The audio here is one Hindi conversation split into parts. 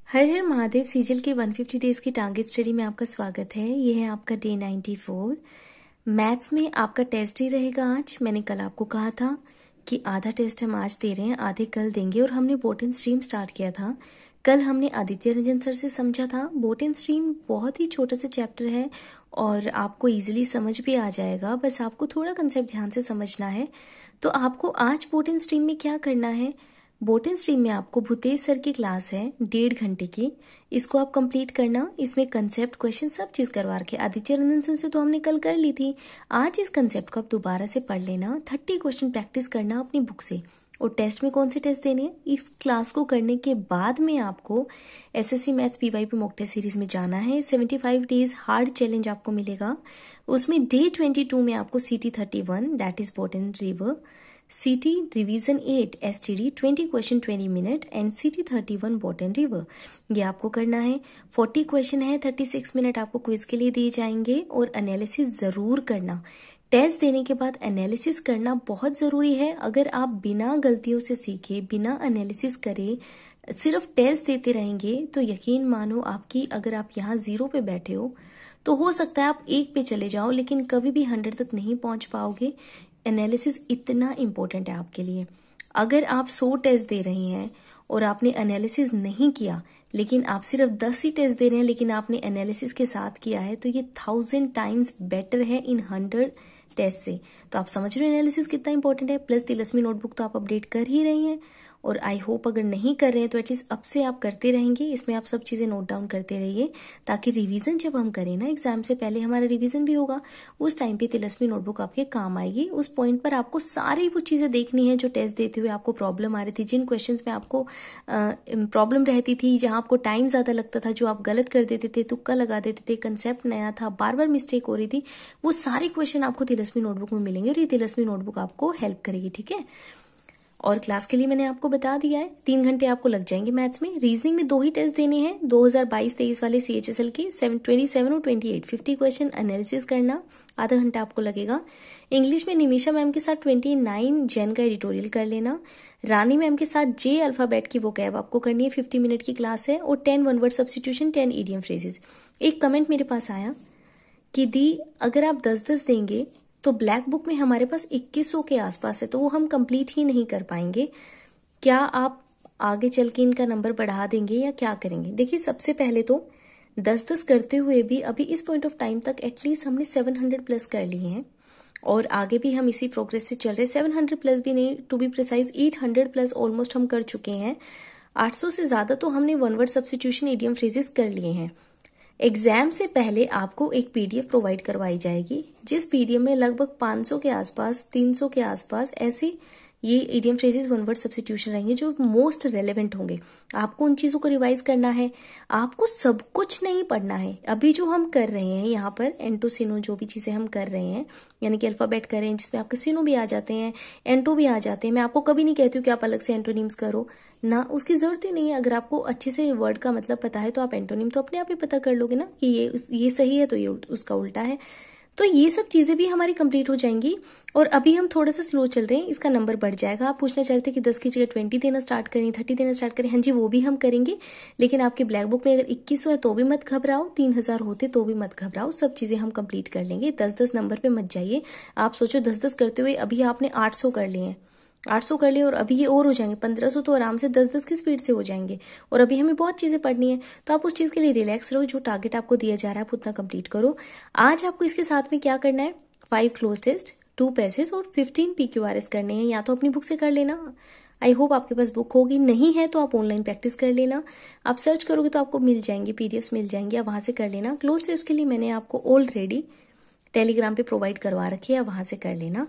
हर हर महादेव सीजल के 150 डेज की टारगेट स्टडी में आपका स्वागत है। ये है आपका डे 94। मैथ्स में आपका टेस्ट डे रहेगा आज। मैंने कल आपको कहा था कि आधा टेस्ट हम आज दे रहे हैं, आधे कल देंगे। और हमने बोट एंड स्ट्रीम स्टार्ट किया था। कल हमने आदित्य रंजन सर से समझा था। बोट एंड स्ट्रीम बहुत ही छोटा सा चैप्टर है और आपको इजीली समझ भी आ जाएगा। बस आपको थोड़ा कंसेप्ट ध्यान से समझना है। तो आपको आज बोट एंड स्ट्रीम में क्या करना है, बोट एंड स्ट्रीम में आपको भूतेश सर की क्लास है 1.5 घंटे की, इसको आप कंप्लीट करना। इसमें कंसेप्ट, क्वेश्चन सब चीज़ करवा रखे। आदित्य रंजन सर से तो हमने कल कर ली थी। आज इस कंसेप्ट को आप दोबारा से पढ़ लेना। 30 क्वेश्चन प्रैक्टिस करना अपनी बुक से। और टेस्ट में कौन से टेस्ट देने हैं, इस क्लास को करने के बाद में आपको SSC maths PYP mock test series में जाना है। 75 डेज हार्ड चैलेंज आपको मिलेगा। उसमें डे 22 में आपको CT 31 that is boat and river, CT revision 8 STD 20 question 20 minute and CT 31 boat and river, ये आपको करना है। 40 क्वेश्चन है, 36 मिनट आपको क्विज के लिए दिए जाएंगे। और एनालिसिस ज़रूर करना। टेस्ट देने के बाद एनालिसिस करना बहुत ज़रूरी है। अगर आप बिना गलतियों से सीखे, बिना एनालिसिस करे सिर्फ टेस्ट देते रहेंगे तो यकीन मानो आपकी, अगर आप यहाँ 0 पे बैठे हो तो सकता है आप 1 पे चले जाओ, लेकिन कभी भी 100 तक नहीं पहुंच पाओगे। एनालिसिस इतना इम्पोर्टेंट है आपके लिए। अगर आप 100 टेस्ट दे रहे हैं और आपने एनालिसिस नहीं किया, लेकिन आप सिर्फ 10 ही टेस्ट दे रहे हैं लेकिन आपने एनालिसिस के साथ किया है, तो ये 1000 टाइम्स बेटर है इन 100 टेस्ट से। तो आप समझ रहे हो एनालिसिस कितना इंपॉर्टेंट है। प्लस तिलस्मी नोटबुक तो आप अपडेट कर ही रही हैं और आई होप अगर नहीं कर रहे हैं तो एटलीस्ट अब से आप करते रहेंगे। इसमें आप सब चीज़ें नोट डाउन करते रहिए ताकि रिवीजन जब हम करें ना, एग्जाम से पहले हमारा रिवीजन भी होगा, उस टाइम पे तिलस्मी नोटबुक आपके काम आएगी। उस पॉइंट पर आपको सारी वो चीज़ें देखनी है जो टेस्ट देते हुए आपको प्रॉब्लम आ रही थी, जिन क्वेश्चंस में आपको प्रॉब्लम रहती थी, जहाँ आपको टाइम ज़्यादा लगता था, जो आप गलत कर देते थे, तुक्का लगा देते थे, कंसेप्ट नया था, बार बार मिस्टेक हो रही थी, वो सारे क्वेश्चन आपको तिलस्मी नोटबुक में मिलेंगे और ये तिलस्मी नोटबुक आपको हेल्प करेगी। ठीक है। और क्लास के लिए मैंने आपको बता दिया है 3 घंटे आपको लग जाएंगे मैथ्स में। रीजनिंग में 2 ही टेस्ट देने हैं, 2022-23 वाले CHSL के 27 और 28 50 क्वेश्चन एनालिसिस करना, आधा घंटा आपको लगेगा। इंग्लिश में निमिषा मैम के साथ 29 जैन का एडिटोरियल कर लेना। रानी मैम के साथ J अल्फाबेट की वो कैब आपको करनी है, 50 मिनट की क्लास है। और 10 one word substitution, 10 idiom phrases. एक कमेंट मेरे पास आया कि दी अगर आप 10-10 देंगे तो ब्लैक बुक में हमारे पास 2100 के आसपास है, तो वो हम कंप्लीट ही नहीं कर पाएंगे। क्या आप आगे चल के इनका नंबर बढ़ा देंगे या क्या करेंगे? देखिए, सबसे पहले तो 10-10 करते हुए भी अभी इस पॉइंट ऑफ टाइम तक एटलीस्ट हमने 700 प्लस कर लिए हैं और आगे भी हम इसी प्रोग्रेस से चल रहे हैं। 700 प्लस भी नहीं, to be precise 800 plus almost हम कर चुके हैं। 800 से ज़्यादा तो हमने one word substitution, idiom phrases कर लिए हैं। एग्जाम से पहले आपको एक PDF प्रोवाइड करवाई जाएगी, जिस PDF में लगभग 500 के आसपास, 300 के आसपास ऐसे ये idiom phrases, one word substitution रहेंगे जो मोस्ट रेलेवेंट होंगे। आपको उन चीज़ों को रिवाइज करना है। आपको सब कुछ नहीं पढ़ना है। अभी जो हम कर रहे हैं यहाँ पर एंटो सिनो, जो भी चीज़ें हम कर रहे हैं, यानी कि अल्फाबेट कर रहे हैं जिसमें आपके सिनो भी आ जाते हैं, एंटो भी आ जाते हैं। मैं आपको कभी नहीं कहती हूँ कि आप अलग से एंटोनिम्स करो ना, उसकी जरूरत ही नहीं है। अगर आपको अच्छे से वर्ड का मतलब पता है तो आप एंटोनिम तो अपने आप ही पता कर लोगे ना कि ये सही है तो ये उसका उल्टा है। तो ये सब चीज़ें भी हमारी कंप्लीट हो जाएंगी। और अभी हम थोड़ा सा स्लो चल रहे हैं, इसका नंबर बढ़ जाएगा। आप पूछना चाहते कि 10 की जगह 20 देना स्टार्ट करें, 30 देना स्टार्ट करें। हाँ जी, वो भी हम करेंगे। लेकिन आपके ब्लैक बुक में अगर 2100 है तो भी मत घबराओ, 3000 होते तो भी मत घबराओ, सब चीज़ें हम कंप्लीट कर लेंगे। 10-10 नंबर पे मत जाइए। आप सोचो 10-10 करते हुए अभी आपने 800 कर लिए हैं, 800 कर लिए और अभी ये और हो जाएंगे 1500, तो आराम से 10-10 की स्पीड से हो जाएंगे। और अभी हमें बहुत चीज़ें पढ़नी है, तो आप उस चीज़ के लिए रिलैक्स रहो। जो टारगेट आपको दिया जा रहा है आप उतना कंप्लीट करो। आज आपको इसके साथ में क्या करना है, 5 क्लोज टेस्ट, 2 पैसेज और 15 PQRS करने हैं। या तो अपनी बुक से कर लेना, आई होप आपके पास बुक होगी, नहीं है तो आप ऑनलाइन प्रैक्टिस कर लेना। आप सर्च करोगे तो आपको मिल जाएंगे, PDFs मिल जाएंगे, आप वहाँ से कर लेना। क्लोज टेस्ट के लिए मैंने आपको ऑलरेडी टेलीग्राम पे प्रोवाइड करवा रखी है, वहाँ से कर लेना।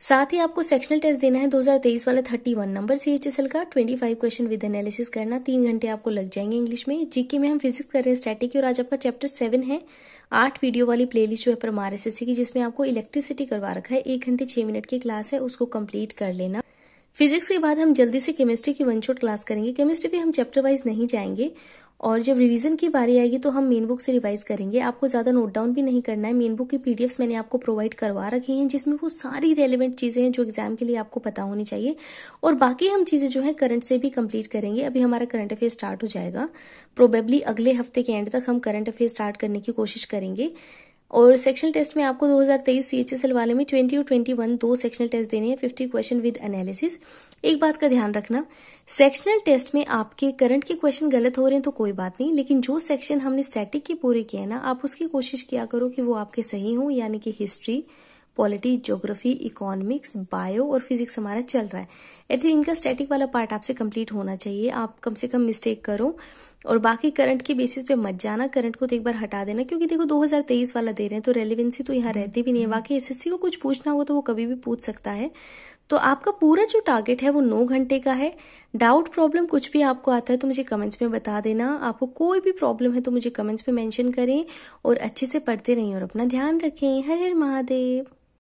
साथ ही आपको सेक्शनल टेस्ट देना है 2023 वाला 31 नंबर CHSL का, 25 क्वेश्चन विद एनालिसिस करना। 3 घंटे आपको लग जाएंगे इंग्लिश में। GK में हम फिजिक्स कर रहे हैं, स्टैटिक की, और आज आपका चैप्टर 7 है। 8 वीडियो वाली प्लेलिस्ट जो है परमार SSC की, जिसमें आपको इलेक्ट्रिसिटी करवा रखा है। 1 घंटे 6 मिनट की क्लास है, उसको कंप्लीट कर लेना। फिजिक्स के बाद हम जल्दी से केमिस्ट्री की वन शॉट क्लास करेंगे। केमिस्ट्री पे हम चैप्टर वाइज नहीं जाएंगे और जब रिवीजन की बारी आएगी तो हम मेन बुक से रिवाइज करेंगे। आपको ज़्यादा नोट डाउन भी नहीं करना है। मेन बुक की पीडीएफ्स मैंने आपको प्रोवाइड करवा रखी हैं, जिसमें वो सारी रेलेवेंट चीज़ें हैं जो एग्जाम के लिए आपको पता होनी चाहिए। और बाकी हम चीज़ें जो है करंट से भी कंप्लीट करेंगे। अभी हमारा करंट अफेयर स्टार्ट हो जाएगा, प्रोबेबली अगले हफ्ते के एंड तक हम करंट अफेयर स्टार्ट करने की कोशिश करेंगे। और सेक्शनल टेस्ट में आपको 2023 CHSL वाले में 20 और 21 दो सेक्शनल टेस्ट देने हैं, 50 क्वेश्चन विद एनालिसिस। एक बात का ध्यान रखना, सेक्शनल टेस्ट में आपके करंट के क्वेश्चन गलत हो रहे हैं तो कोई बात नहीं, लेकिन जो सेक्शन हमने स्टैटिक के पूरे किए हैं ना, आप उसकी कोशिश किया करो कि वो आपके सही हों, यानी कि history, polity, geography, economics, bio और फिजिक्स हमारा चल रहा है। एटलीस्ट इनका स्टैटिक वाला पार्ट आपसे कंप्लीट होना चाहिए। आप कम से कम मिस्टेक करो और बाकी करंट के बेसिस पे मत जाना। करंट को तो एक बार हटा देना, क्योंकि देखो 2023 वाला दे रहे हैं तो रेलिवेंसी तो यहाँ रहती भी नहीं है। बाकी एसएससी को कुछ पूछना हो तो वो कभी भी पूछ सकता है। तो आपका पूरा जो टारगेट है वो 9 घंटे का है। डाउट, प्रॉब्लम कुछ भी आपको आता है तो मुझे कमेंट्स में बता देना। आपको कोई भी प्रॉब्लम है तो मुझे कमेंट्स में मेंशन करें और अच्छे से पढ़ते रहिए और अपना ध्यान रखें। हर हर महादेव।